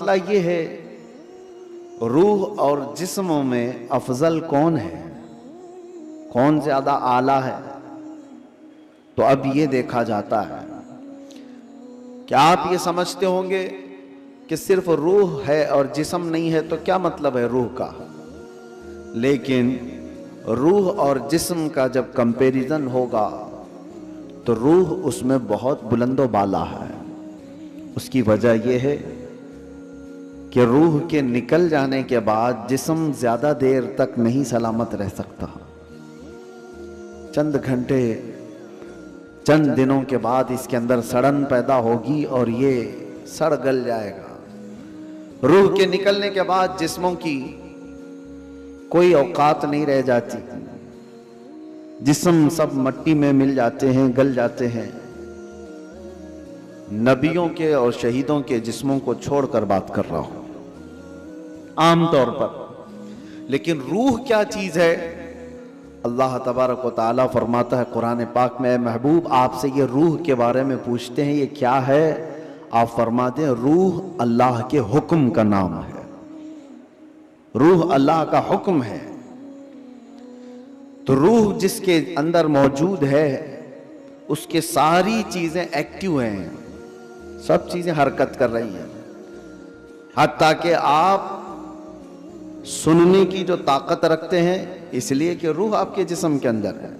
मसला ये है, रूह और जिस्म में अफजल कौन है, कौन ज्यादा आला है? तो अब ये देखा जाता है। क्या आप ये समझते होंगे कि सिर्फ रूह है और जिस्म नहीं है, तो क्या मतलब है रूह का? लेकिन रूह और जिस्म का जब कंपैरिजन होगा तो रूह उसमें बहुत बुलंदो बाला है। उसकी वजह यह है कि रूह के निकल जाने के बाद जिस्म ज्यादा देर तक नहीं सलामत रह सकता। चंद घंटे, चंद दिनों के बाद इसके अंदर सड़न पैदा होगी और ये सड़ गल जाएगा। रूह के निकलने के बाद जिस्मों की कोई औकात नहीं रह जाती। जिस्म सब मट्टी में मिल जाते हैं, गल जाते हैं। नबियों के और शहीदों के जिस्मों को छोड़कर बात कर रहा हूं आमतौर पर। लेकिन रूह क्या चीज है? अल्लाह तबारक व तआला फरमाता है कुरान पाक में, महबूब आपसे ये रूह के बारे में पूछते हैं, ये क्या है? आप फरमाते हैं रूह अल्लाह के हुक्म का नाम है। रूह अल्लाह का हुक्म है। तो रूह जिसके अंदर मौजूद है उसके सारी चीजें एक्टिव हैं, सब चीजें हरकत कर रही हैं। हत्ता कि आप सुनने की जो ताकत रखते हैं, इसलिए कि रूह आपके जिस्म के अंदर है,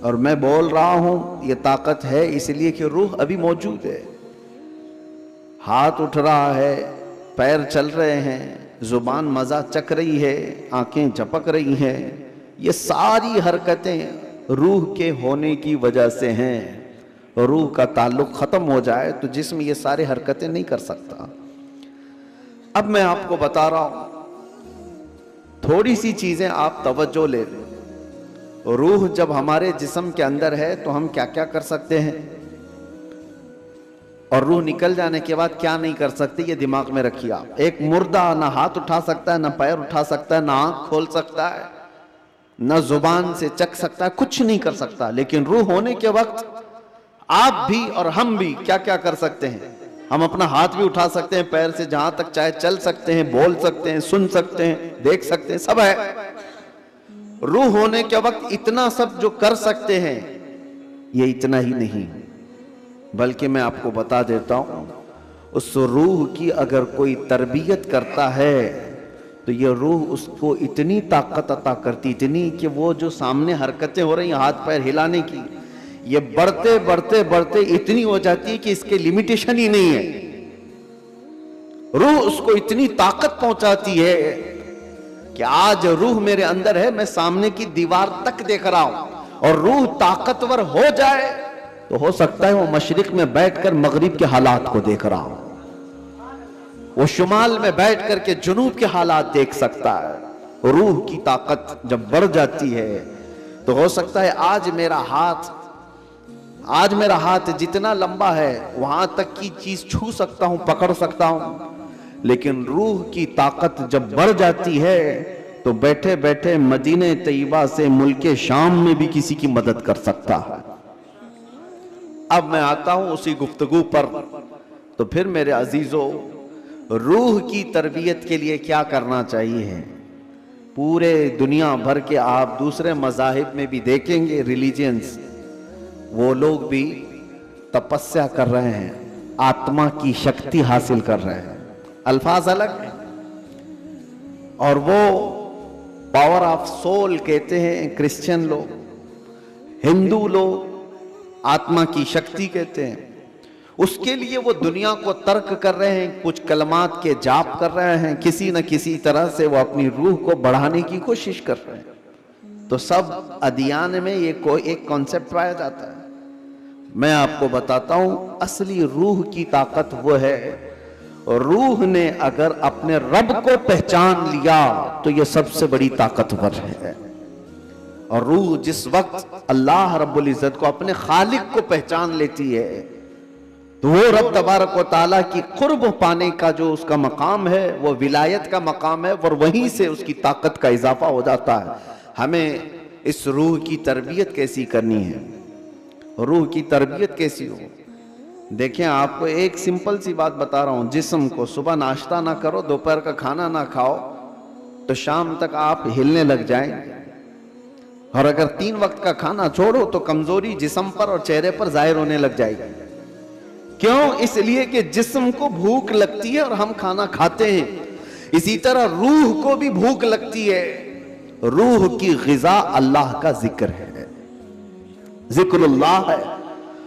और मैं बोल रहा हूं ये ताकत है इसलिए कि रूह अभी मौजूद है। हाथ उठ रहा है, पैर चल रहे हैं, जुबान मजा चख रही है, आंखें झपक रही हैं, ये सारी हरकतें रूह के होने की वजह से हैं। रूह का ताल्लुक खत्म हो जाए तो जिस्म ये सारी हरकतें नहीं कर सकता। अब मैं आपको बता रहा हूं, थोड़ी सी चीजें आप तवज्जो ले लें। रूह जब हमारे जिस्म के अंदर है तो हम क्या क्या कर सकते हैं, और रूह निकल जाने के बाद क्या नहीं कर सकते, ये दिमाग में रखिए आप। एक मुर्दा ना हाथ उठा सकता है, ना पैर उठा सकता है, ना आंख खोल सकता है, ना जुबान से चख सकता है, कुछ नहीं कर सकता। लेकिन रूह होने के वक्त आप भी और हम भी क्या क्या कर सकते हैं? हम अपना हाथ भी उठा सकते हैं, पैर से जहां तक चाहे चल सकते हैं, बोल सकते हैं, सुन सकते हैं, देख सकते हैं, सब है। रूह होने के वक्त इतना सब जो कर सकते हैं, ये इतना ही नहीं, बल्कि मैं आपको बता देता हूं, उस रूह की अगर कोई तरबियत करता है तो ये रूह उसको इतनी ताकत अता करती, इतनी कि वो जो सामने हरकतें हो रही हैं हाथ पैर हिलाने की, ये बढ़ते बढ़ते बढ़ते इतनी हो जाती है कि इसके लिमिटेशन ही नहीं है। रूह उसको इतनी ताकत पहुंचाती है कि आज रूह मेरे अंदर है, मैं सामने की दीवार तक देख रहा हूं, और रूह ताकतवर हो जाए तो हो सकता है वो मशरिक में बैठकर मगरिब के हालात को देख रहा हो, वो शुमाल में बैठ करके जुनूब के हालात देख सकता है। रूह की ताकत जब बढ़ जाती है तो हो सकता है आज मेरा हाथ जितना लंबा है वहां तक की चीज छू सकता हूं, पकड़ सकता हूं। लेकिन रूह की ताकत जब बढ़ जाती है तो बैठे बैठे मदीने तैयबा से मुल्के शाम में भी किसी की मदद कर सकता है। अब मैं आता हूं उसी गुफ्तगू पर। तो फिर मेरे अजीजों, रूह की तरबियत के लिए क्या करना चाहिए? पूरे दुनिया भर के आप दूसरे मज़ाहिब में भी देखेंगे, रिलीजियंस, वो लोग भी तपस्या कर रहे हैं, आत्मा की शक्ति हासिल कर रहे हैं। अल्फाज अलग है, और वो पावर ऑफ सोल कहते हैं क्रिश्चियन लोग, हिंदू लोग आत्मा की शक्ति कहते हैं। उसके लिए वो दुनिया को तर्क कर रहे हैं, कुछ कलमात के जाप कर रहे हैं, किसी न किसी तरह से वो अपनी रूह को बढ़ाने की कोशिश कर रहे हैं। तो सब अदियान में ये कोई एक कॉन्सेप्ट पाया जाता है। मैं आपको बताता हूं, असली रूह की ताकत वो है, रूह ने अगर अपने रब को पहचान लिया तो ये सबसे बड़ी ताकतवर है। और रूह जिस वक्त अल्लाह रब्बुल इज्जत को, अपने खालिक को पहचान लेती है, तो वो रब तबारक व तआला की कुर्ब पाने का जो उसका मकाम है वो विलायत का मकाम है, और वहीं से उसकी ताकत का इजाफा हो जाता है। हमें इस रूह की तरबियत कैसी करनी है, रूह की तरबियत कैसी हो? देखें, आपको एक सिंपल सी बात बता रहा हूं, जिस्म को सुबह नाश्ता ना करो, दोपहर का खाना ना खाओ, तो शाम तक आप हिलने लग जाएंगे। और अगर 3 वक्त का खाना छोड़ो तो कमजोरी जिस्म पर और चेहरे पर जाहिर होने लग जाएगी। क्यों? इसलिए कि जिस्म को भूख लगती है और हम खाना खाते हैं। इसी तरह रूह को भी भूख लगती है। रूह की ग़िज़ा अल्लाह का जिक्र है, जिक्रुल्लाह है।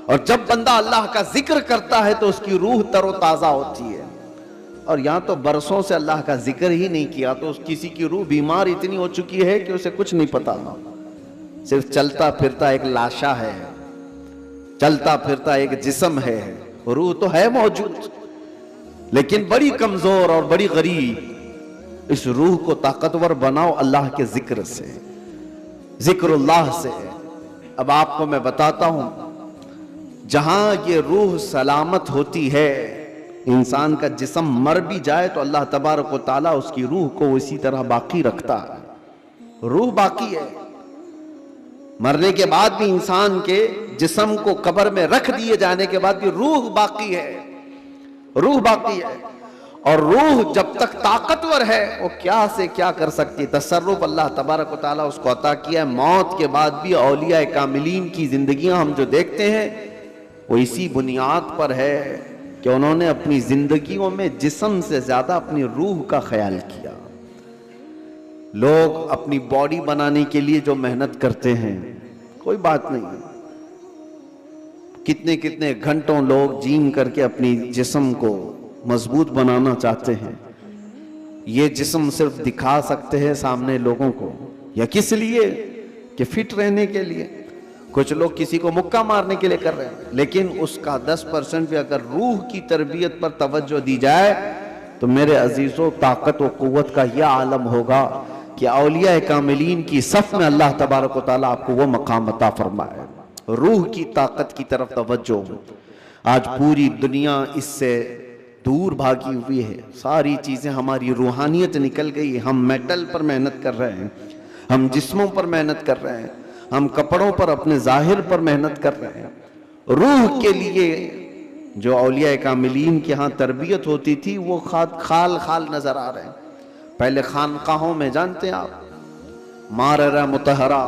और जब बंदा अल्लाह का जिक्र करता है तो उसकी रूह तरोताजा होती है। और यहां तो बरसों से अल्लाह का जिक्र ही नहीं किया तो किसी की रूह बीमार इतनी हो चुकी है कि उसे कुछ नहीं पता, सिर्फ चलता फिरता एक लाशा है, चलता फिरता एक जिस्म है, रूह तो है मौजूद लेकिन बड़ी कमजोर और बड़ी गरीब। इस रूह को ताकतवर बनाओ अल्लाह के जिक्र से, जिक्रुल्लाह से। अब आपको मैं बताता हूं, जहां ये रूह सलामत होती है, इंसान का जिस्म मर भी जाए तो अल्लाह तबारक व तआला उसकी रूह को इसी तरह बाकी रखता है। रूह बाकी है, मरने के बाद भी इंसान के जिस्म को कब्र में रख दिए जाने के बाद भी रूह बाकी है, रूह बाकी है। और रूह जब तक ताकतवर है वो क्या से क्या कर सकती है। तसर्रुफ अल्लाह तबारक व तआला उसको अता किया है। मौत के बाद भी औलिया कामिलीन की जिंदगियां हम जो देखते हैं वो इसी बुनियाद पर है कि उन्होंने अपनी जिंदगियों में जिस्म से ज्यादा अपनी रूह का ख्याल किया। लोग अपनी बॉडी बनाने के लिए जो मेहनत करते हैं, कोई बात नहीं, कितने कितने घंटों लोग जिम करके अपनी जिस्म को मजबूत बनाना चाहते हैं। ये जिस्म सिर्फ दिखा सकते हैं सामने लोगों को, या किस लिए? कि फिट रहने के लिए। कुछ लोग किसी को मुक्का मारने के लिए कर रहे हैं, लेकिन उसका 10% भी अगर रूह की तरबियत पर तवज्जो दी जाए तो मेरे अजीजों, ताकत व कुव्वत का यह आलम होगा कि औलिया कामिलीन की सफ में अल्लाह तबारक व तआला आपको वो मकाम अता फरमाए। रूह की ताकत की तरफ तवज्जो। आज पूरी दुनिया इससे दूर भागी हुई है, सारी चीजें, हमारी रूहानियत निकल गई है। हम मेटल पर मेहनत कर रहे हैं, हम जिस्मों पर मेहनत कर रहे हैं, हम कपड़ों पर, अपने जाहिर पर मेहनत कर रहे हैं। रूह के लिए जो औलिया कामिलीन के यहाँ तरबियत होती थी वो खाल खाल नजर आ रहे हैं। पहले खानकाहों में, जानते हैं आप, माररा मुतहरा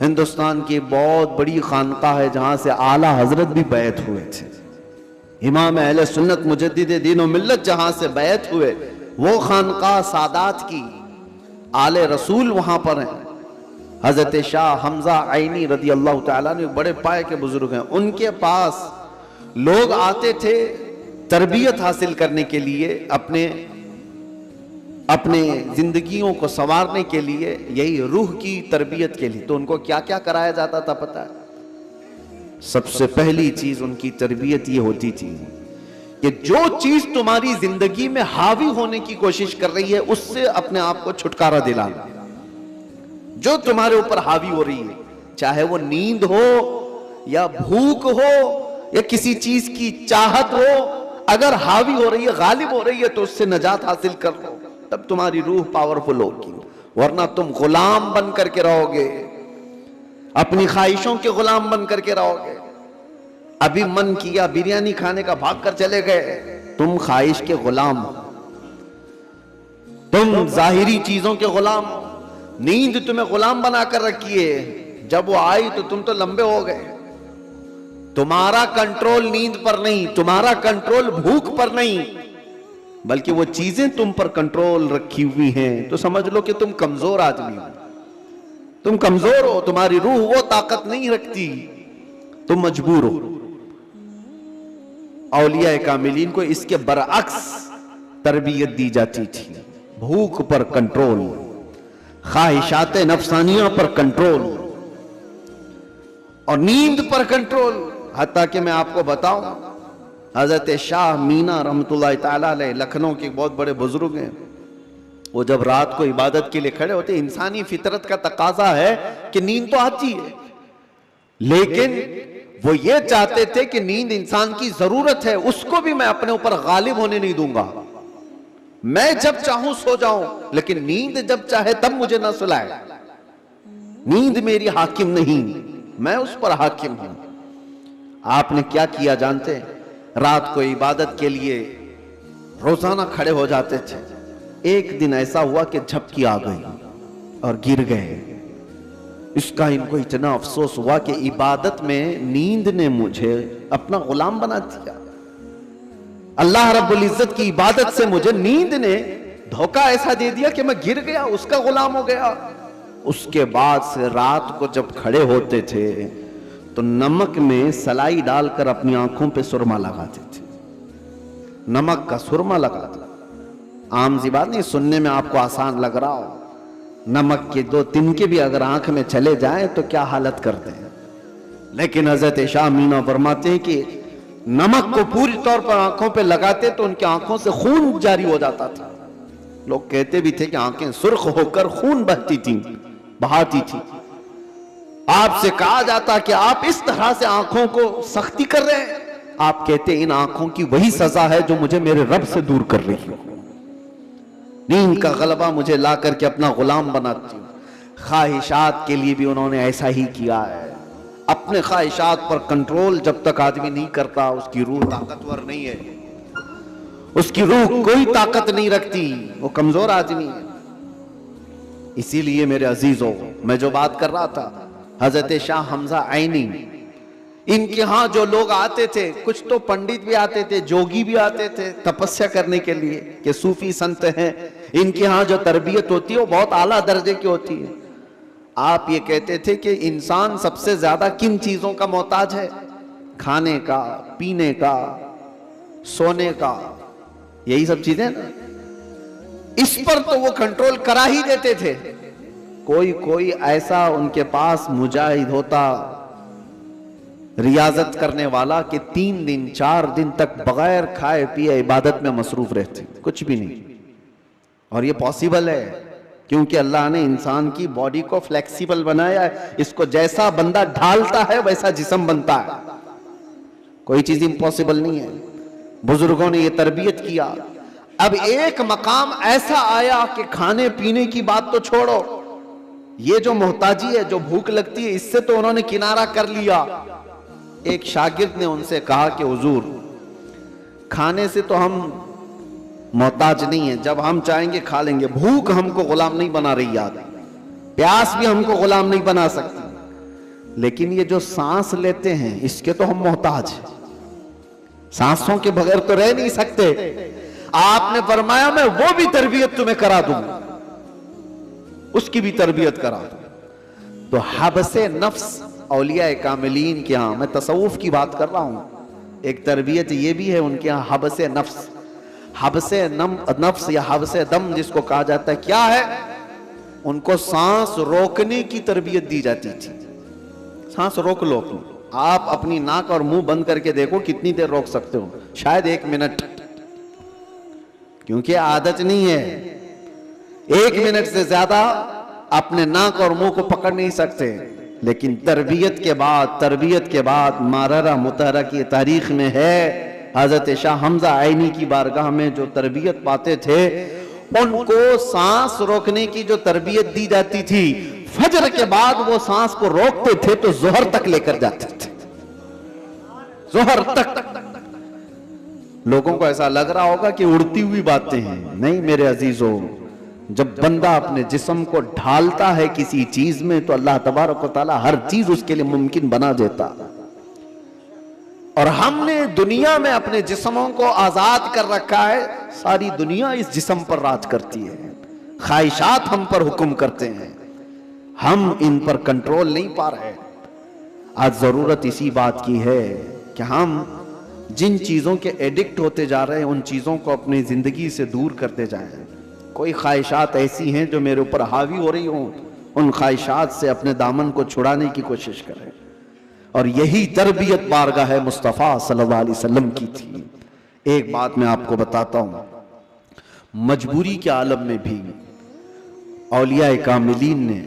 हिंदुस्तान की बहुत बड़ी खानकाह है जहां से आला हजरत भी बैत हुए थे। इमाम अहले सुन्नत मुजद्दिद दीन व मिल्लत जहां से बैत हुए, वो खानकाह सादात की, आले रसूल वहां पर हैं। हजरत शाह हमजा आइनी रदी अल्लाह तआला ने, बड़े पाए के बुजुर्ग हैं, उनके पास लोग आते थे तरबियत हासिल करने के लिए, अपने जिंदगियों को संवारने के लिए, यही रूह की तरबियत के लिए। तो उनको क्या क्या कराया जाता था पता है? सबसे पहली चीज उनकी तरबियत ये होती थी कि जो चीज तुम्हारी जिंदगी में हावी होने की कोशिश कर रही है उससे अपने आप को छुटकारा दिलाना। जो तुम्हारे ऊपर हावी हो रही है, चाहे वो नींद हो या भूख हो या किसी चीज की चाहत हो, अगर हावी हो रही है, गालिब हो रही है, तो उससे नजात हासिल कर लो, तब तुम्हारी रूह पावरफुल होगी। वरना तुम गुलाम बन करके रहोगे, अपनी ख्वाहिशों के गुलाम बन करके रहोगे। अभी मन किया बिरयानी खाने का, भाग कर चले गए, तुम ख्वाहिश के गुलाम हो, तुम जाहिरी चीजों के गुलाम हो। नींद तुम्हें गुलाम बनाकर रखी है, जब वो आई तो तुम तो लंबे हो गए। तुम्हारा कंट्रोल नींद पर नहीं, तुम्हारा कंट्रोल भूख पर नहीं, बल्कि वो चीजें तुम पर कंट्रोल रखी हुई हैं। तो समझ लो कि तुम कमजोर आदमी हो, तुम कमजोर हो, तुम्हारी रूह वो ताकत नहीं रखती, तुम मजबूर हो। औलिया कामिलीन को इसके बरअक्स तरबियत दी जाती थी। भूख पर कंट्रोल, ख्वाहिशात नफ्सानिया पर कंट्रोल और नींद पर कंट्रोल। हत्ता कि मैं आपको बताऊं, हजरत शाह मीना रहमतुल्लाह ताला अलैह लखनऊ के बहुत बड़े बुजुर्ग हैं, वो जब रात को इबादत के लिए खड़े होते, इंसानी फितरत का तकाजा है कि नींद तो आती है, लेकिन वो ये चाहते थे कि नींद इंसान की जरूरत है, उसको भी मैं अपने ऊपर गालिब होने नहीं दूंगा। मैं जब चाहूं सो जाऊं, लेकिन नींद जब चाहे तब मुझे ना सुलाए। नींद मेरी हाकिम नहीं, मैं उस पर हाकिम हूं। आपने क्या किया जानते हैं? रात को इबादत के लिए रोजाना खड़े हो जाते थे। एक दिन ऐसा हुआ कि झपकी आ गई और गिर गए। इसका इनको इतना अफसोस हुआ कि इबादत में नींद ने मुझे अपना गुलाम बना दिया। अल्लाह रब्बुल इज्जत की इबादत से मुझे नींद ने धोखा ऐसा दे दिया कि मैं गिर गया, उसका गुलाम हो गया। उसके बाद से रात को जब खड़े होते थे तो नमक में सलाई डालकर अपनी आंखों पे सुरमा लगाते थे। नमक का सुरमा लगाते। आम सी बात नहीं, सुनने में आपको आसान लग रहा हो। नमक के 2 तिनके भी अगर आंख में चले जाएं तो क्या हालत करते हैं। लेकिन हजरत शाह मीना फरमाते हैं कि नमक को पूरी तौर पर आंखों पे लगाते तो उनकी आंखों से खून जारी हो जाता था। लोग कहते भी थे कि आंखें सुर्ख होकर खून बहती थी, बहाती थी। आपसे कहा जाता कि आप इस तरह से आंखों को सख्ती कर रहे हैं। आप कहते इन आंखों की वही सजा है जो मुझे मेरे रब से दूर कर रही हो। नींद का गलबा मुझे ला करके अपना गुलाम बनाती हूं। ख्वाहिशात के लिए भी उन्होंने ऐसा ही किया है। अपने ख्वाहिशात पर कंट्रोल जब तक आदमी नहीं करता, उसकी रूह ताकतवर नहीं है, उसकी रूह कोई ताकत नहीं रखती, वो कमजोर आदमी है। इसीलिए मेरे अजीजों, मैं जो बात कर रहा था, हजरत शाह हमजा आईनी, इनके यहां जो लोग आते थे, कुछ तो पंडित भी आते थे, जोगी भी आते थे तपस्या करने के लिए कि सूफी संत हैं। इनके यहां जो तरबियत होती है वो बहुत आला दर्जे की होती है। आप ये कहते थे कि इंसान सबसे ज्यादा किन चीजों का मोहताज है? खाने का, पीने का, सोने का, यही सब चीजें ना। इस पर तो वो कंट्रोल करा ही देते थे। कोई कोई ऐसा उनके पास मुजाहिद होता, रियाजत करने वाला, कि 3 दिन 4 दिन तक बगैर खाए पिए इबादत में मसरूफ रहते, कुछ भी नहीं। और ये पॉसिबल है क्योंकि अल्लाह ने इंसान की बॉडी को फ्लेक्सिबल बनाया है। इसको जैसा बंदा ढालता है वैसा जिस्म बनता है। कोई चीज इम्पॉसिबल नहीं है। बुजुर्गों ने ये तरबियत किया। अब एक मकाम ऐसा आया कि खाने पीने की बात तो छोड़ो, ये जो मोहताजी है, जो भूख लगती है, इससे तो उन्होंने किनारा कर लिया। एक शागिर्द ने उनसे कहा कि हुजूर, खाने से तो हम मोहताज नहीं है, जब हम चाहेंगे खा लेंगे। भूख हमको गुलाम नहीं बना रही याद, प्यास भी हमको गुलाम नहीं बना सकती, लेकिन ये जो सांस लेते हैं इसके तो हम मोहताज हैं। सांसों के बगैर तो रह नहीं सकते। आपने फरमाया मैं वो भी तरबियत तुम्हें करा दूंगा, उसकी भी तरबियत करा दूं। तो हबसे नफ्स औलिया कामिलीन के यहां, मैं तसव्वुफ की बात कर रहा हूं, एक तरबियत ये भी है उनके यहां, हबसे नफ्स। हबसे नफ्स या हबसे दम जिसको कहा जाता है, क्या है? उनको सांस रोकने की तरबियत दी जाती थी। सांस रोक लो अपनी, आप अपनी नाक और मुंह बंद करके देखो कितनी देर रोक सकते हो, शायद 1 मिनट, क्योंकि आदत नहीं है। 1 मिनट से ज्यादा अपने नाक और मुंह को पकड़ नहीं सकते। लेकिन तरबियत के बाद माररा मुतहरा की तारीख में है, हजरत शाह हमजा आईनी की बारगाह में जो तरबियत पाते थे, उनको सांस रोकने की जो तरबियत दी जाती थी, फजर के बाद वो सांस को रोकते थे तो जोहर तक लेकर जाते थे, जोहर तक। लोगों को ऐसा लग रहा होगा कि उड़ती हुई बातें हैं, नहीं मेरे अजीजों, जब बंदा अपने जिस्म को ढालता है किसी चीज में तो अल्लाह तबारक व तआला हर चीज उसके लिए मुमकिन बना देता। और हमने दुनिया में अपने जिस्मों को आजाद कर रखा है, सारी दुनिया इस जिस्म पर राज करती है, ख्वाहिशात हम पर हुक्म करते हैं, हम इन पर कंट्रोल नहीं पा रहे। आज जरूरत इसी बात की है कि हम जिन चीजों के एडिक्ट होते जा रहे हैं उन चीजों को अपनी जिंदगी से दूर करते जाएं। कोई ख्वाहिशात ऐसी हैं जो मेरे ऊपर हावी हो रही हों, उन ख्वाहिशात से अपने दामन को छुड़ाने की कोशिश करें। और यही तरबियत बारगाह है मुस्तफ़ा सल्लल्लाहु अलैहि वसल्लम की थी। एक बात मैं आपको बताता हूं, मजबूरी के आलम में भी औलिया कामिलीन ने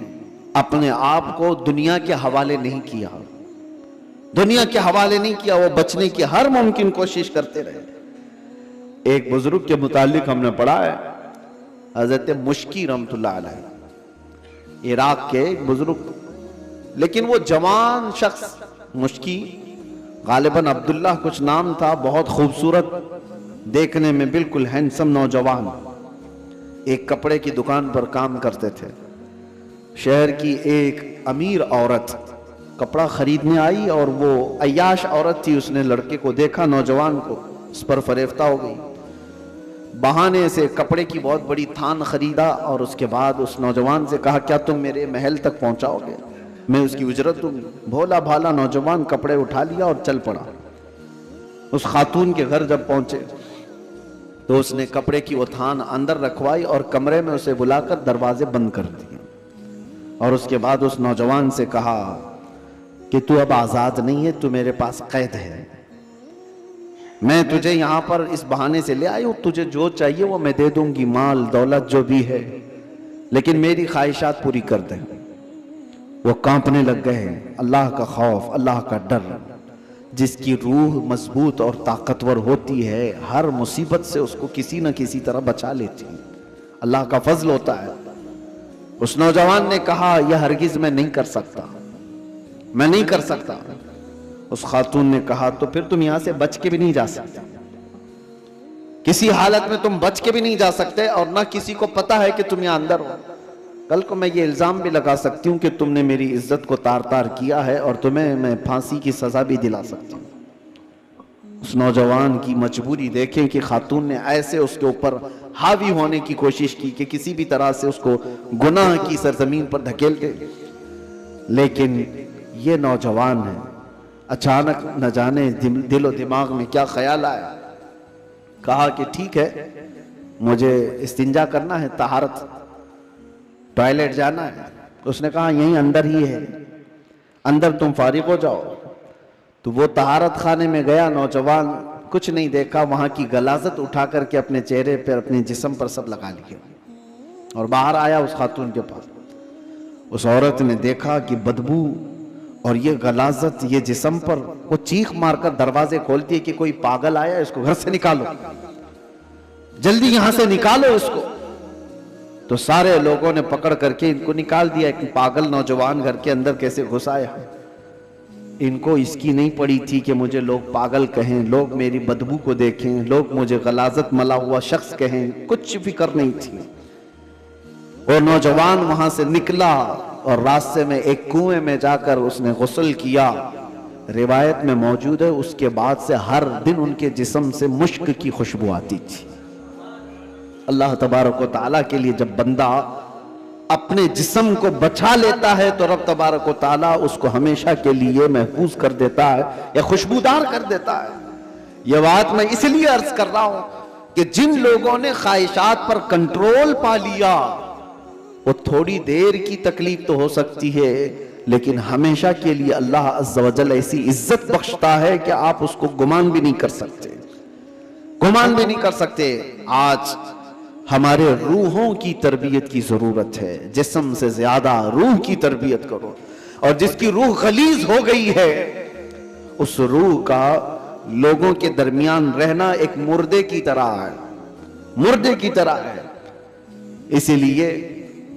अपने आप को दुनिया के हवाले नहीं किया, दुनिया के हवाले नहीं किया, वो बचने की हर मुमकिन कोशिश करते रहे। एक बुजुर्ग के मुतालिक हमने पढ़ा है, हजरत मुश्की रहमतुल्लाह अलैह, इराक के बुजुर्ग, लेकिन वो जवान शख्स मुश्की गालिबन अब्दुल्लाह कुछ नाम था, बहुत खूबसूरत, देखने में बिल्कुल हैंडसम नौजवान, एक कपड़े की दुकान पर काम करते थे। शहर की एक अमीर औरत कपड़ा खरीदने आई और वो अय्याश औरत थी, उसने लड़के को देखा, नौजवान को, इस पर फरेफ्ता हो गई। बहाने से कपड़े की बहुत बड़ी थान खरीदा और उसके बाद उस नौजवान से कहा, क्या तुम मेरे महल तक पहुंचाओगे, मैं उसकी उजरत दूंगी। भोला भाला नौजवान कपड़े उठा लिया और चल पड़ा। उस खातून के घर जब पहुंचे तो उसने कपड़े की वो थान अंदर रखवाई और कमरे में उसे बुलाकर दरवाजे बंद कर दिए और उसके बाद उस नौजवान से कहा कि तू अब आजाद नहीं है, तू मेरे पास कैद है। मैं तुझे यहां पर इस बहाने से ले आई हूं, तुझे जो चाहिए वो मैं दे दूंगी, माल दौलत जो भी है, लेकिन मेरी ख्वाहिशात पूरी कर दे। वो कांपने लग गए। अल्लाह का खौफ, अल्लाह का डर, जिसकी रूह मजबूत और ताकतवर होती है, हर मुसीबत से उसको किसी न किसी तरह बचा लेती है। अल्लाह का फजल होता है। उस नौजवान ने कहा, यह हरगिज मैं नहीं कर सकता, मैं नहीं कर सकता। उस खातून ने कहा, तो फिर तुम यहां से बच के भी नहीं जा सकते, किसी हालत में तुम बच के भी नहीं जा सकते और ना किसी को पता है कि तुम यहां अंदर हो। कल को मैं ये इल्जाम भी लगा सकती हूं कि तुमने मेरी इज्जत को तार तार किया है और तुम्हें मैं फांसी की सजा भी दिला सकती हूं। उस नौजवान की मजबूरी देखें कि खातून ने ऐसे उसके ऊपर हावी होने की कोशिश की कि किसी भी तरह से उसको गुनाह की सरजमीन पर धकेल दे, लेकिन ये नौजवान है, अचानक न जाने दिलो दिमाग में क्या ख्याल आया, कहा कि ठीक है, मुझे इस्तिंजा करना है, तहारत, टॉयलेट जाना है। उसने कहा यहीं अंदर ही है, अंदर तुम फारिग हो जाओ। तो वो तहारत खाने में गया। नौजवान कुछ नहीं देखा, वहां की गलाजत उठा करके अपने चेहरे पर, अपने जिस्म पर सब लगा लिया और बाहर आया उस खातून के पास। उस औरत ने देखा कि बदबू और ये गलाजत ये जिस्म पर, वो चीख मारकर दरवाजे खोलती है कि कोई पागल आया, इसको घर से निकालो, जल्दी यहां से निकालो इसको। तो सारे लोगों ने पकड़ करके इनको निकाल दिया कि पागल नौजवान घर के अंदर कैसे घुस आया। इनको इसकी नहीं पड़ी थी कि मुझे लोग पागल कहें, लोग मेरी बदबू को देखें, लोग मुझे गलाजत मला हुआ शख्स कहें, कुछ फिक्र नहीं थी। और नौजवान वहां से निकला और रास्ते में एक कुएं में जाकर उसने गुस्ल किया। रिवायत में मौजूद है, उसके बाद से हर दिन उनके जिस्म से मुश्क की खुशबू आती थी। अल्लाह तबारक व तआला के लिए जब बंदा अपने जिस्म को बचा लेता है तो रब तबारक व तआला उसको हमेशा के लिए महफूज कर देता है या खुशबूदार कर देता है। यह बात मैं इसलिए अर्ज कर रहा हूं कि जिन लोगों ने ख्वाहिशात पर कंट्रोल पा लिया, वो थोड़ी देर की तकलीफ तो हो सकती है, लेकिन हमेशा के लिए अल्लाह अज़्ज़ा व जल ऐसी इज्जत बख्शता है कि आप उसको गुमान भी नहीं कर सकते, गुमान भी नहीं कर सकते। आज हमारे रूहों की तरबियत की जरूरत है, जिस्म से ज्यादा रूह की तरबियत करो। और जिसकी रूह गलीज हो गई है, उस रूह का लोगों के दरमियान रहना एक मुर्दे की तरह है, मुर्दे की तरह है। इसीलिए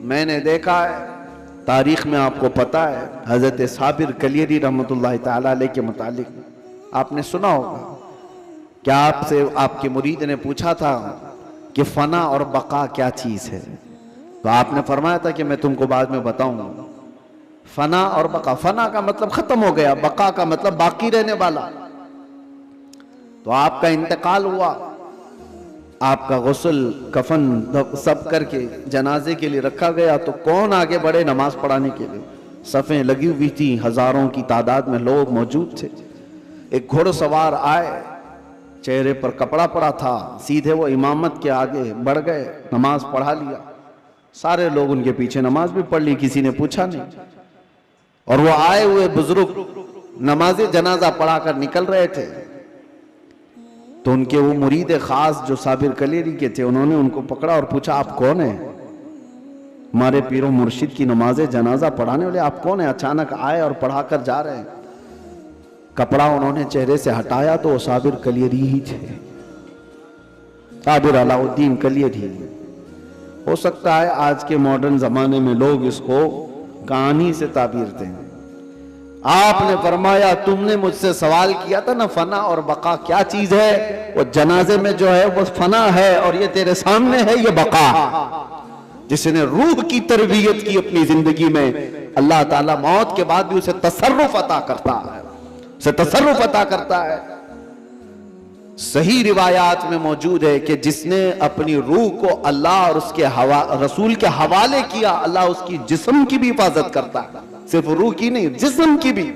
मैंने देखा है, तारीख में आपको पता है, हजरत साबिर कलियरी रहमतुल्लाह ताला अलैह के मुतालिक आपने सुना होगा। क्या आपसे आपके मुरीद ने पूछा था कि फना और बका क्या चीज है, तो आपने फरमाया था कि मैं तुमको बाद में बताऊंगा। फना और बका, फना का मतलब खत्म हो गया, बका का मतलब बाकी रहने वाला। तो आपका इंतकाल हुआ, आपका गुस्ल कफन सब करके जनाजे के लिए रखा गया, तो कौन आगे बढ़े नमाज पढ़ाने के लिए? सफ़ें लगी हुई थी, हजारों की तादाद में लोग मौजूद थे। एक घुड़सवार आए, चेहरे पर कपड़ा पड़ा था, सीधे वो इमामत के आगे बढ़ गए, नमाज पढ़ा लिया। सारे लोग उनके पीछे नमाज भी पढ़ ली, किसी ने पूछा नहीं। और वो आए हुए बुजुर्ग नमाज जनाजा पढ़ाकर निकल रहे थे, तो उनके वो मुरीद खास जो साबिर कलेरी के थे, उन्होंने उनको पकड़ा और पूछा, आप कौन है? हमारे पीरो मुर्शिद की नमाज जनाजा पढ़ाने वाले आप कौन है? अचानक आए और पढ़ाकर जा रहे हैं। कपड़ा उन्होंने चेहरे से हटाया तो वो साबिर कलियरी ही थे, साबिर अलाउद्दीन कलियरी। हो सकता है आज के मॉडर्न जमाने में लोग इसको कहानी से ताबीर दें, आपने फरमाया तुमने मुझसे सवाल किया था ना फना और बका क्या चीज है, वो जनाजे में जो है वो फना है और ये तेरे सामने है ये बका। जिसने रूह की तरबियत की अपनी जिंदगी में, अल्लाह ताला मौत के बाद भी उसे तसर्रुफ अता करता है, उसे तसर्रुफ अता करता है। सही रिवायात में मौजूद है कि जिसने अपनी रूह को अल्लाह और उसके रसूल के हवाले किया, अल्लाह उसकी जिस्म की भी हिफाजत करता है, सिर्फ रूह की नहीं जिस्म की भी।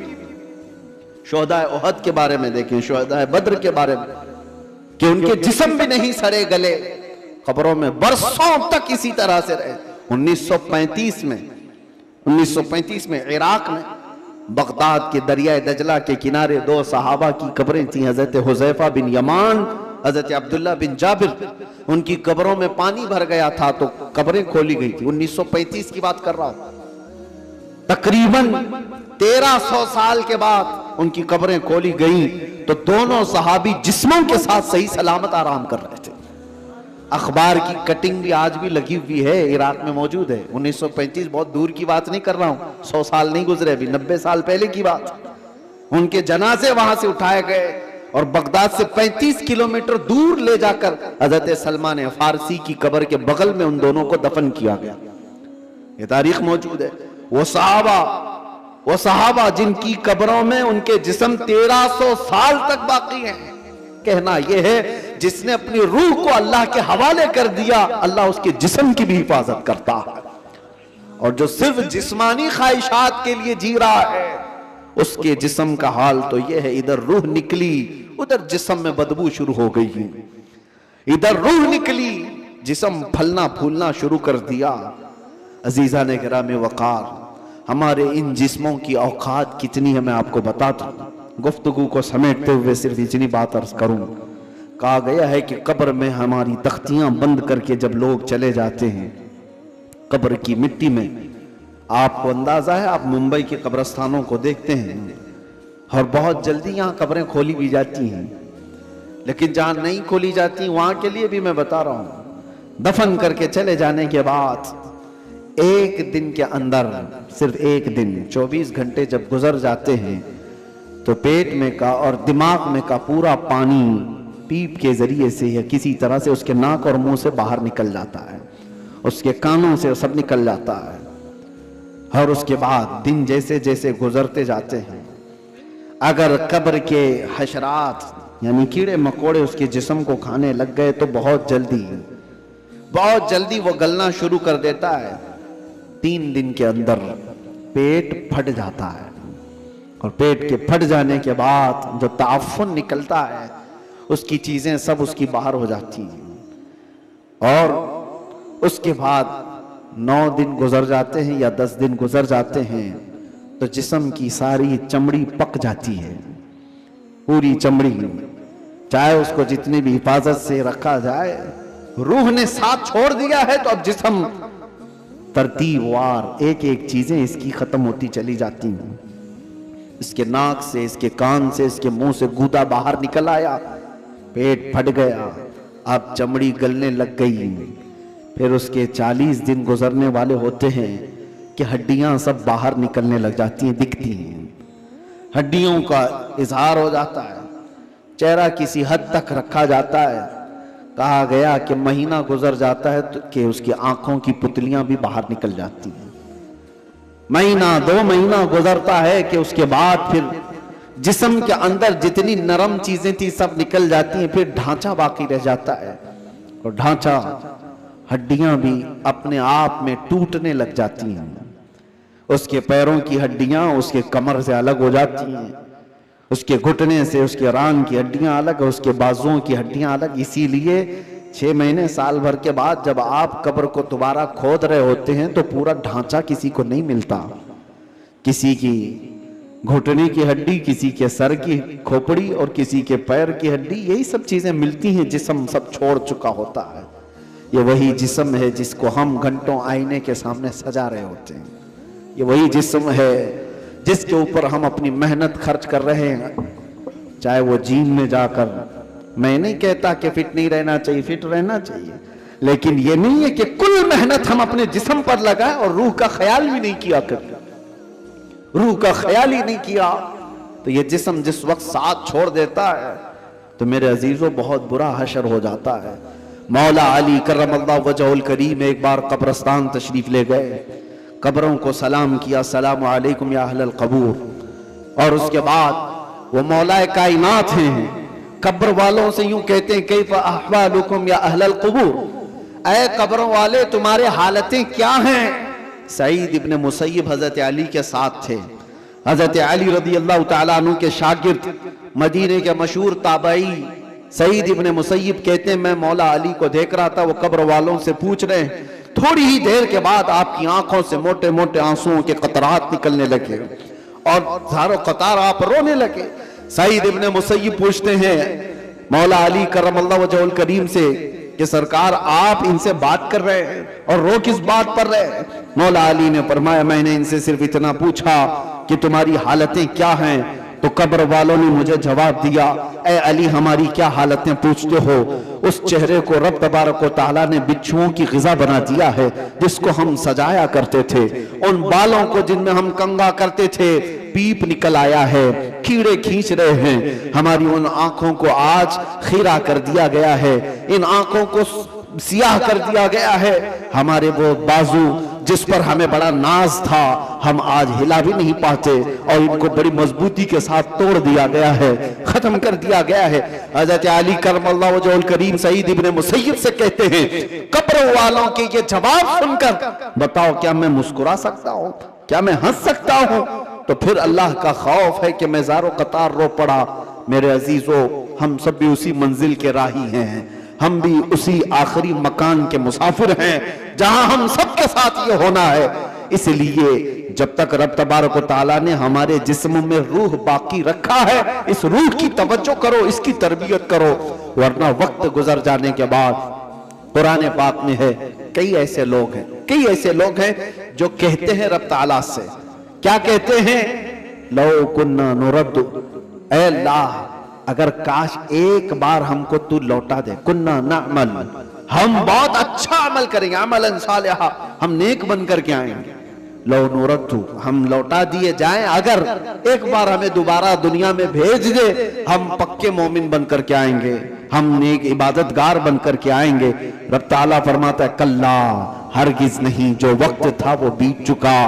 शुहदाए उहद के बारे में देखें, शुहदाए बद्र के बारे में, कि उनके जिस्म भी नहीं सड़े गले, कब्रों में बरसों तक इसी तरह से रहे। 1935 में इराक में बगदाद के दरिया दजला के किनारे दो सहाबा की कब्रें थी, हजरत हुज़ैफा बिन यमान, हजरत अब्दुल्ला बिन जाबिर। उनकी कब्रों में पानी भर गया था तो कब्रें खोली गई थी। 1935 की बात कर रहा हूं। तकरीबन 1300 साल के बाद उनकी कब्रें खोली गई तो दोनों सहाबी जिस्मों के साथ सही सलामत आराम कर रहे थे। अखबार की कटिंग भी आज भी लगी हुई है, इराक में मौजूद है। 1935 बहुत दूर की बात नहीं कर रहा हूं, 100 साल नहीं गुजरे, अभी 90 साल पहले की बात। उनके जनाजे वहां से उठाए गए और बगदाद से 35 किलोमीटर दूर ले जाकर हजरत सलमान फारसी की कब्र के बगल में उन दोनों को दफन किया गया। ये तारीख मौजूद है। वो सहाबा जिनकी कब्रों में उनके जिस्म 1300 साल तक बाकी हैं। कहना यह है जिसने अपनी रूह को अल्लाह के हवाले कर दिया, अल्लाह उसके जिस्म की भी हिफाजत करता है। और जो सिर्फ जिस्मानी ख्वाहिशात के लिए जी रहा है, उसके जिस्म का हाल तो यह है, इधर रूह निकली उधर जिस्म में बदबू शुरू हो गई, इधर रूह निकली जिस्म फलना फूलना शुरू कर दिया। अजीजा ने गिरामे वकार, हमारे इन जिस्मों की औकात कितनी है मैं आपको बताता हूं। गुफ्तगू को समेटते हुए सिर्फ इतनी बात अर्ज करूं। कहा गया है कि कब्र में हमारी तख्तियां बंद करके जब लोग चले जाते हैं कब्र की मिट्टी में, आपको अंदाजा है, आप मुंबई के कब्रस्तानों को देखते हैं और बहुत जल्दी यहां कब्रें खोली भी जाती हैं, लेकिन जहां नहीं खोली जाती वहां के लिए भी मैं बता रहा हूं, दफन करके चले जाने के बाद एक दिन के अंदर, सिर्फ एक दिन, 24 घंटे जब गुजर जाते हैं तो पेट में का और दिमाग में का पूरा पानी पीप के जरिए से या किसी तरह से उसके नाक और मुंह से बाहर निकल जाता है, उसके कानों से सब निकल जाता है। और उसके बाद दिन जैसे जैसे गुजरते जाते हैं, अगर कब्र के हशरात यानी कीड़े मकोड़े उसके जिस्म को खाने लग गए तो बहुत जल्दी वो गलना शुरू कर देता है। 3 दिन के अंदर पेट फट जाता है और पेट के फट जाने के बाद जो ताफुन निकलता है उसकी चीजें सब उसकी बाहर हो जाती हैं। और उसके बाद 9 दिन गुजर जाते हैं या 10 दिन गुजर जाते हैं तो जिस्म की सारी चमड़ी पक जाती है, पूरी चमड़ी, चाहे उसको जितनी भी हिफाजत से रखा जाए, रूह ने साथ छोड़ दिया है तो अब जिस्म तरतीबवार एक एक चीजें इसकी खत्म होती चली जाती हैं। इसके नाक से, इसके कान से, इसके मुंह से गूदा बाहर निकल आया, पेट फट गया, अब चमड़ी गलने लग गई। फिर उसके 40 दिन गुजरने वाले होते हैं कि हड्डियां सब बाहर निकलने लग जाती हैं, दिखती हैं, हड्डियों का इजहार हो जाता है, चेहरा किसी हद तक रखा जाता है। कहा गया कि महीना गुजर जाता है तो कि उसकी आंखों की पुतलियां भी बाहर निकल जाती हैं। महीना 2 महीना गुजरता है कि उसके बाद फिर जिस्म के अंदर जितनी नरम चीजें थी सब निकल जाती हैं, फिर ढांचा बाकी रह जाता है और ढांचा, हड्डियां भी अपने आप में टूटने लग जाती हैं। उसके पैरों की हड्डियां उसके कमर से अलग हो जाती हैं, उसके घुटने से उसके रान की हड्डियां अलग, उसके बाजुओं की हड्डियां अलग। इसीलिए 6 महीने साल भर के बाद जब आप कब्र को दोबारा खोद रहे होते हैं तो पूरा ढांचा किसी को नहीं मिलता, किसी की घुटने की हड्डी, किसी के सर की खोपड़ी और किसी के पैर की हड्डी, यही सब चीजें मिलती हैं, जिस्म सब छोड़ चुका होता है। ये वही जिस्म है जिसको हम घंटों आईने के सामने सजा रहे होते हैं, ये वही जिस्म है जिसके ऊपर हम अपनी मेहनत खर्च कर रहे हैं, चाहे वो जिम में जाकर। मैं नहीं कहता कि फिट नहीं रहना चाहिए, फिट रहना चाहिए, लेकिन ये नहीं है कि कुल मेहनत हम अपने जिस्म पर लगाएं और रूह का ख्याल भी नहीं किया करें। रूह का ख्याल ही नहीं किया, तो ये जिस्म जिस वक्त साथ छोड़ देता है तो मेरे अजीजों बहुत बुरा हशर हो जाता है। मौला अली करमल्लाहु वजहुल करीम एक बार कब्रस्तान तशरीफ ले गए, कब्रों को सलाम किया, सलाम अलैकुम या अहलल कबूर। और उसके बाद वो मौलाए कायनात हैं, कब्र वालों से यूं कहते हैं कैफ अहवालुकुम या अहलल कबूर, ऐ कब्रों वाले तुम्हारे हालतें क्या हैं। सईद इब्ने मुसय्यब हजरत अली के साथ थे। हजरत अली रदी अल्लाह तआला अन्हु के शागिर्द, मदीने के मशहूर ताबई सईद इब्ने मुसय्यब कहते हैं मैं मौला अली को देख रहा था, वो कब्र वालों से पूछ रहे हैं। थोड़ी ही देर के बाद आपकी आंखों से मोटे मोटे आंसुओं के कतरात निकलने लगे और धारो कतार आप रोने लगे। सईद इब्ने मुसय्यब पूछते हैं मौला अली करमल्लाहु वजहुल करीम से कि सरकार आप इनसे बात कर रहे हैं और रो किस बात पर रहे हैं। मौला अली ने फरमाया मैंने इनसे सिर्फ इतना पूछा कि तुम्हारी हालतें क्या हैं, तो कब्र वालों ने मुझे जवाब दिया ए अली हमारी क्या हालतें पूछते हो। उस चेहरे को रब तबारक व तआला ने बिच्छुओं की ग़िज़ा बना दिया है जिसको हम सजाया करते थे, उन बालों को जिनमें हम कंगा करते थे पीप निकल आया है, कीड़े खींच रहे हैं। हमारी उन आंखों को आज खीरा कर दिया गया है, इन आंखों को सियाह कर दिया गया है। हमारे वो बाजू जिस पर हमें बड़ा नाज था हम आज हिला भी नहीं पाते और इनको बड़ी मजबूती के साथ तोड़ दिया गया है, खत्म कर दिया गया है। हज़रत अली करमल्लाहु वजहुल करीम सईद इब्ने मुसय्यब से कहते हैं कब्र वालों के ये जवाब सुनकर बताओ क्या मैं मुस्कुरा सकता हूँ, क्या मैं हंस सकता हूँ। तो फिर अल्लाह का खौफ है कि मैं ज़ारो कतार रो पड़ा। मेरे अजीजों हम सब भी उसी मंजिल के राही हैं, हम भी उसी आखिरी मकान के मुसाफिर हैं जहां हम सबके साथ ये होना है। इसलिए जब तक रब तबारक व तआला ने हमारे जिस्म में रूह बाकी रखा है, इस रूह की तवज्जो करो, इसकी तरबियत करो, वरना वक्त गुजर जाने के बाद कुरान पाक में है कई ऐसे लोग हैं जो कहते हैं रब तआला से, क्या कहते हैं लौ कुन्ना नुरद्दु, ऐ अल्लाह अगर काश एक बार हमको तू लौटा दे, कुन्ना नअमल, हम बहुत अच्छा अमल करेंगे, अमलन सालिहा, हम नेक बन करके आएंगे। लो नुरद्दु, हम लौटा दिए जाएं, अगर एक बार हमें दोबारा दुनिया में भेज दे, हम पक्के मोमिन बन करके आएंगे, हम नेक इबादतगार बन करके आएंगे। रब ताला फरमाता है कल्ला, हरगिज नहीं, जो वक्त था वो बीत चुका,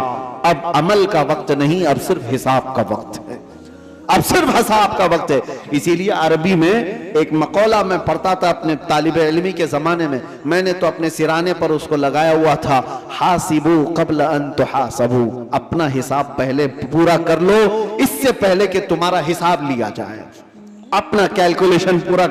अब अमल का वक्त नहीं, अब सिर्फ हिसाब का वक्त है, अब सिर्फ हिसाब का वक्त है। इसीलिए अरबी में एक मकौला मैं पढ़ता था अपने तालिब इल्मी के जमाने में, मैंने तो अपने सिराने पर उसको लगाया हुआ था, हासिबू कब्ल अन तुहासबू, अपना हिसाब पहले पूरा कर लो इससे पहले कि तुम्हारा हिसाब लिया जाए। अपना कैलकुलेशन पूरा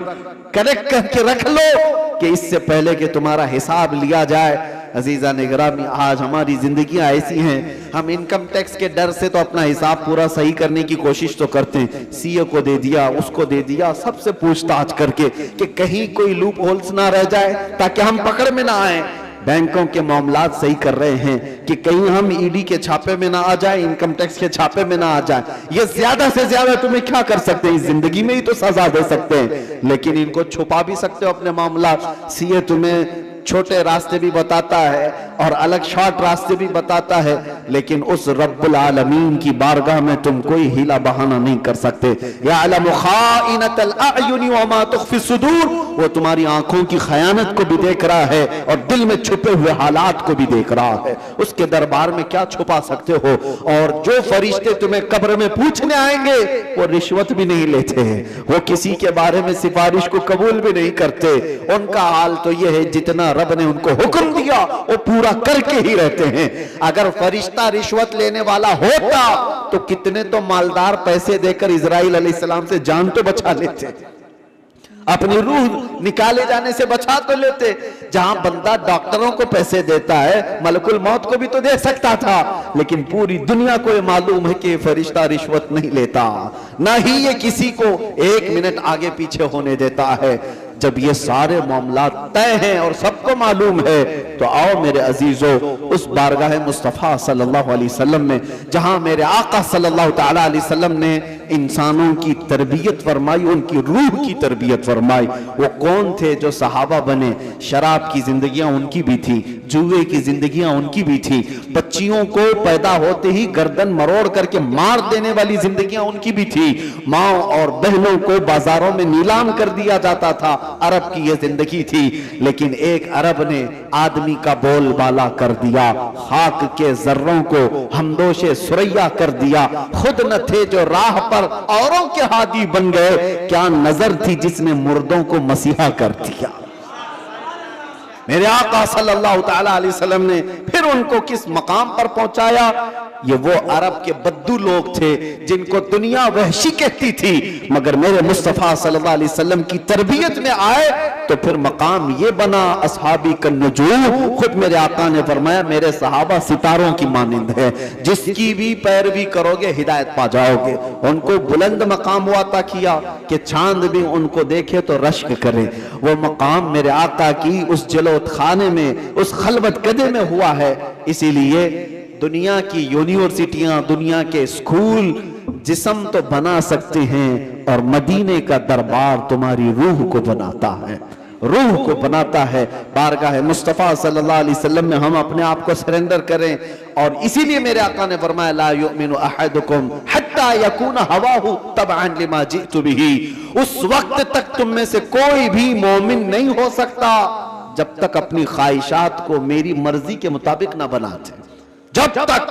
करेक्ट करके रख लो कि इससे पहले कि तुम्हारा हिसाब लिया जाए। अजीजा निगरानी, आज हमारी जिंदगियां ऐसी हैं, हम इनकम टैक्स के डर से तो अपना हिसाब पूरा सही करने की कोशिश तो करते हैं, सीए को दे दिया, उसको दे दिया, सबसे पूछताछ करके कि कहीं कोई लूप होल्स ना रह जाए ताकि हम पकड़ में ना आए। बैंकों के मामलात सही कर रहे हैं कि कहीं हम ईडी के छापे में ना आ जाए, इनकम टैक्स के छापे में ना आ जाए। ये ज्यादा से ज्यादा तुम्हें क्या कर सकते हैं, इस जिंदगी में ही तो सजा दे सकते हैं, लेकिन इनको छुपा भी सकते हो अपने मामलात। सीए तुम्हें छोटे रास्ते भी बताता है और अलग शॉर्ट रास्ते भी बताता है, लेकिन उस रब्बुल आलमीन की बारगाह में तुम कोई हीला बहाना नहीं कर सकते। यअलमु खाइनतल अयुनि व मा तुख्फी सुदूर, वो तुम्हारी आंखों की खयानत को भी देख रहा है और दिल में छुपे हुए हालात को भी देख रहा है। उसके दरबार में क्या छुपा सकते हो। और जो फरिश्ते तुम्हें कब्र में पूछने आएंगे वो रिश्वत भी नहीं लेते हैं, वो किसी के बारे में सिफारिश को कबूल भी नहीं करते। उनका हाल तो यह है जितना रब ने उनको हुक्म दिया वो पूरा करके ही रहते हैं। अगर फरिश्ता रिश्वत लेने वाला होता तो कितने तो मालदार पैसे देकर इजराइल अलैहिस्सलाम से जान तो बचा लेते, अपनी रूह निकाले जाने से बचा तो लेते। जहां बंदा डॉक्टरों को पैसे देता है, मलकुल मौत को भी तो दे सकता था, लेकिन पूरी दुनिया को ये मालूम है कि फरिश्ता रिश्वत नहीं लेता, ना ही ये किसी को एक मिनट आगे पीछे होने देता है। जब ये सारे मामला तय हैं और सबको मालूम है, तो आओ मेरे अजीजों उस बारगाह मुस्तफ़ा सल्लल्लाहु अलैहि वसल्लम में, जहां मेरे आका सल्लल्लाहु तआला अलैहि वसल्लम ने इंसानों की तरबियत फरमाई, उनकी रूह की तरबियत फरमाई। वो कौन थे जो सहाबा बने? शराब की जिंदगियां उनकी भी थी, जुए की जिंदगियां उनकी भी थी, बच्चियों को पैदा होते ही गर्दन मरोड़ करके मार देने वाली जिंदगियां उनकी भी थी। माँ और बहनों को बाजारों में नीलाम कर दिया जाता था, अरब की यह जिंदगी थी। लेकिन एक अरब ने आदमी का बोलबाला कर दिया, खाक के जर्रों को हमदोशे सुरैया कर दिया। खुद न थे जो राह पर औरों के हादी बन गए, क्या नजर थी जिसने मुर्दों को मसीहा कर दिया। मेरे आका सल्लल्लाहु तआला अलैहि वसल्लम ने फिर उनको किस मकाम पर पहुंचाया। ये वो अरब के बद्दू लोग थे जिनको दुनिया वहशी कहती थी, मगर मेरे मुस्तफा सल्लल्लाहु अलैहि वसल्लम की तरबियत में आए तो फिर मकाम ये बना असहाबी का नजूम। खुद मेरे आका ने फरमाया मेरे सहाबा सितारों की मानिंद है, जिसकी भी पैरवी करोगे हिदायत पा जाओगे। उनको बुलंद मकाम हुआ था किया कि चांद भी उनको देखे तो रश्क करे। वो मकाम मेरे आका की उस जलोत खाने में, उस खलवत कदे में हुआ है। इसीलिए दुनिया की यूनिवर्सिटियां, दुनिया के स्कूल जिस्म तो बना सकते हैं और मदीने का दरबार तुम्हारी रूह को बनाता है, रूह को बनाता है। बारगाह मुस्तफा सल्लल्लाहु अलैहि वसल्लम में हम अपने आप को सरेंडर करें। और इसीलिए मेरे आका ने फरमाया ला युमिनु अहदुकुम हत्ता यकून हवाहु तबअन लिमा जितु बिही। उस वक्त तक तुम में से कोई भी मोमिन नहीं हो सकता जब तक अपनी ख्वाहिशात को मेरी मर्जी के मुताबिक ना बनाते। जब तक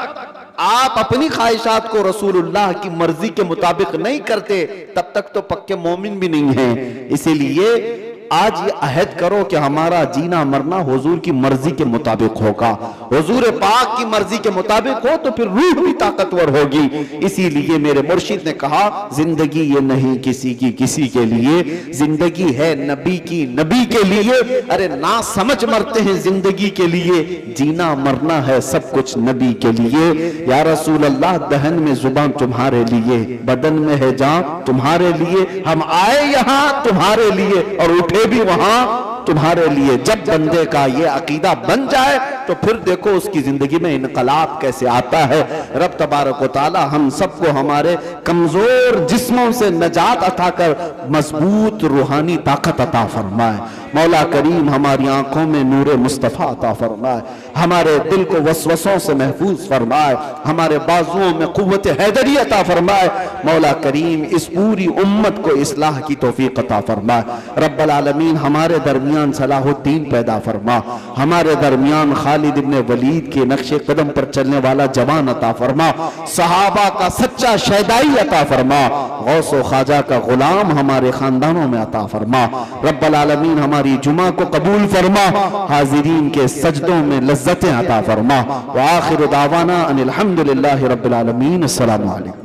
आप अपनी ख्वाहिशात को रसूलुल्लाह की मर्जी के मुताबिक नहीं करते, तब तक तो पक्के मोमिन भी नहीं हैं। इसीलिए आज ये अहद करो कि हमारा जीना मरना हुजूर की मर्जी के मुताबिक होगा। हुजूर पाक की मर्जी के मुताबिक हो तो फिर रूह भी ताकतवर होगी। इसीलिए मेरे मुर्शिद ने कहा जिंदगी ये नहीं किसी की किसी के लिए, जिंदगी है नबी की नबी के लिए। अरे ना समझ मरते हैं जिंदगी के लिए, जीना मरना है सब कुछ नबी के लिए। या रसूल अल्लाह दहन में जुबान तुम्हारे लिए, बदन में है जान तुम्हारे लिए। हम आए यहाँ तुम्हारे लिए और उठे भी वहां तुम्हारे लिए। जब बंदे का ये अकीदा बन जाए तो फिर देखो उसकी जिंदगी में इनकलाब कैसे आता है। रब तबारक व तआला हम सबको हमारे कमजोर जिस्मों से नजात अता कर मजबूत रूहानी ताकत अता फरमाए। मौला करीम हमारी आंखों में नूरे मुस्तफा अता फरमाए, हमारे दिल को वसवसों से महफूज फरमाए, हमारे बाजुओं में कुव्वत हैदरी अता फरमाए। मौला करीम इस पूरी उम्मत को इस्लाह की तौफीक अता फरमाए। रब्बल आलमीन हमारे दरमियान सलाहुद्दीन पैदा फरमा, हमारे दरमियान खालिद इब्ने वलीद के नक्शे कदम पर चलने वाला जवान अता फरमा, सहाबा का सच्चा शहदाई अता फरमा, गौस व ख्वाजा का गुलाम हमारे खानदानों में अता फरमा। रब्बल आलमीन हमारी जुमा को कबूल फरमा, हाजिरीन के सजदों में लज्जतें अता फरमा। व आखिर दावाना अनिल हम्दुलिल्लाहि रब्बिल आलमीन। अस्सलामु अलैकुम।